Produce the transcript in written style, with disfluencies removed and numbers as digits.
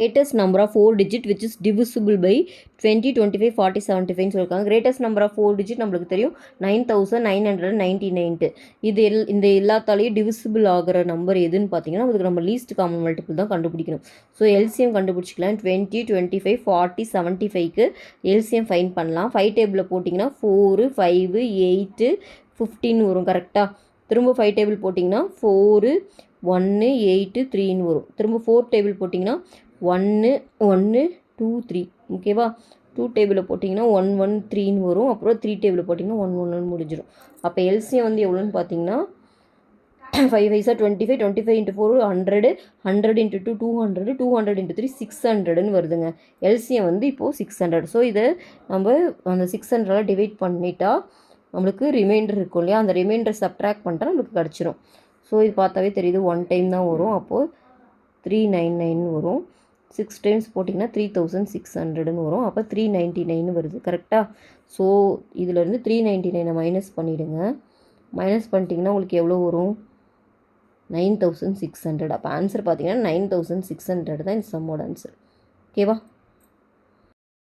greatest number of 4 digit which is divisible by 20, 25, 40, 75 சொல்லியிருக்காங்க. greatest number of 4 digit நம்மளுக்கு தெரியும் 9999. இது இந்த எல்லாத்தாலையும் டிவிசிபிள் ஆகிற நம்பர் எதுன்னு பார்த்தீங்கன்னா அதுக்கு நம்ம லீஸ்ட் காமன் மல்டிபிள் தான் கண்டுபிடிக்கணும். ஸோ எல்சிஎம் கண்டுபிடிச்சிக்கலாம். 20, 25, 40, 75க்கு எல்சிஎம் ஃபைன் பண்ணலாம். 5 டேபிளில் போட்டிங்கன்னா 4, 5, 8, 15 வரும். கரெக்டாக திரும்ப 5 டேபிள் போட்டிங்கன்னா 4, 1, 8, 3ன்னு வரும். திரும்ப 4 டேபிள் போட்டிங்கன்னா 1, 1, 2, 3. ஓகேவா? 2 டேபிளில் போட்டிங்கன்னா 1, 1, 3ன்னு வரும். அப்புறம் 3 டேபிளில் போட்டிங்கன்னா 1, 1ன்னு முடிஞ்சிடும். அப்போ எல்சிஎம் வந்து எவ்வளோன்னு பார்த்தீங்கன்னா 5 5 25, 25 × 4 100, 100 × 2 200, 200 × 3 600ன்னு வருதுங்க. எல்சிஎம் வந்து இப்போது 600. ஸோ இதை நம்ம அந்த 600 டிவைட் பண்ணிட்டா நம்மளுக்கு ரிமைண்டர் இருக்கும் இல்லையா, அந்த ரிமைண்டர் சப்ட்ராக்ட் பண்ணிட்டா நம்மளுக்கு கிடச்சிரும். ஸோ இது பார்த்தாவே தெரியுது 1 டைம் தான் வரும். அப்போது 399 வரும். 6 டைம்ஸ் போட்டிங்கன்னா 3600ன்னு வரும். அப்போ 399 வருது. கரெக்டாக? ஸோ இதிலேருந்து 399 மைனஸ் பண்ணிவிடுங்க. மைனஸ் பண்ணிட்டீங்கன்னா உங்களுக்கு எவ்வளோ வரும்? 9600. அப்போ ஆன்சர் பார்த்தீங்கன்னா 9600 தான் இந்த சம்மோட ஆன்சர். ஓகேவா?